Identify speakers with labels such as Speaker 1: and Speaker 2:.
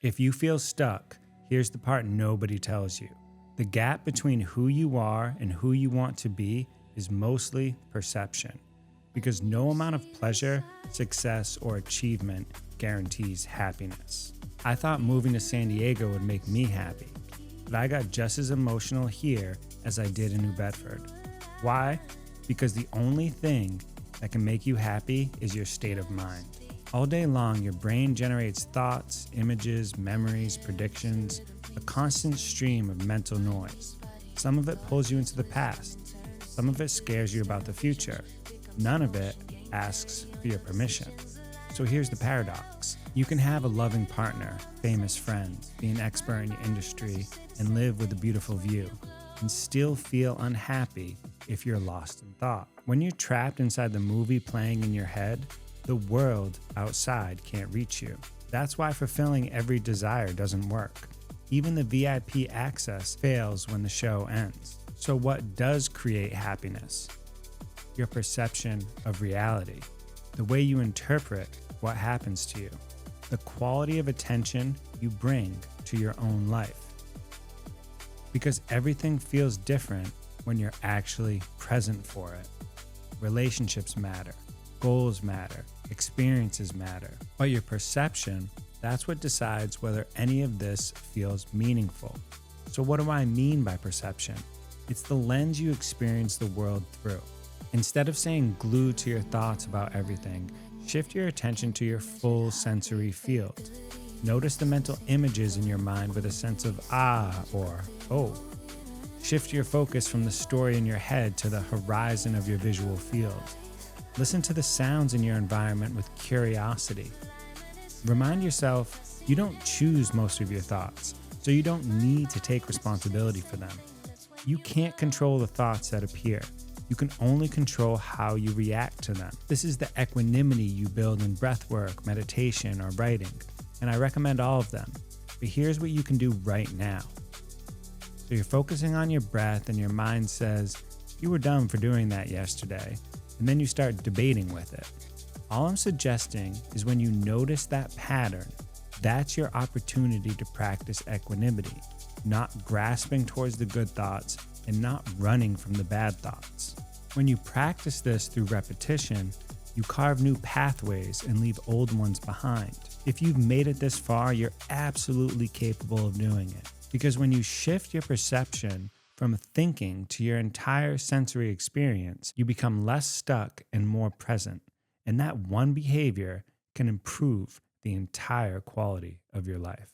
Speaker 1: If you feel stuck, here's the part nobody tells you. The gap between who you are and who you want to be is mostly perception, because no amount of pleasure, success, or achievement guarantees happiness. I thought moving to San Diego would make me happy, but I got just as emotional here as I did in New Bedford. Why? Because the only thing that can make you happy is your state of mind. All day long, your brain generates thoughts, images, memories, predictions, a constant stream of mental noise. Some of it pulls you into the past. Some of it scares you about the future. None of it asks for your permission. So here's the paradox. You can have a loving partner, famous friends, be an expert in your industry, and live with a beautiful view, and still feel unhappy if you're lost in thought. When you're trapped inside the movie playing in your head, the world outside can't reach you. That's why fulfilling every desire doesn't work. Even the VIP access fails when the show ends. So what does create happiness? Your perception of reality, the way you interpret what happens to you, the quality of attention you bring to your own life. Because everything feels different when you're actually present for it. Relationships matter. Goals matter, experiences matter, but your perception, that's what decides whether any of this feels meaningful. So what do I mean by perception? It's the lens you experience the world through. Instead of staying glued to your thoughts about everything, shift your attention to your full sensory field. Notice the mental images in your mind with a sense of ah or oh. Shift your focus from the story in your head to the horizon of your visual field. Listen to the sounds in your environment with curiosity. Remind yourself you don't choose most of your thoughts, so you don't need to take responsibility for them. You can't control the thoughts that appear. You can only control how you react to them. This is the equanimity you build in breathwork, meditation, or writing, and I recommend all of them. But here's what you can do right now. So you're focusing on your breath and your mind says, you were dumb for doing that yesterday. And then you start debating with it. All I'm suggesting is when you notice that pattern, that's your opportunity to practice equanimity, not grasping towards the good thoughts and not running from the bad thoughts. When you practice this through repetition, you carve new pathways and leave old ones behind. If you've made it this far, you're absolutely capable of doing it. Because when you shift your perception from thinking to your entire sensory experience, you become less stuck and more present. And that one behavior can improve the entire quality of your life.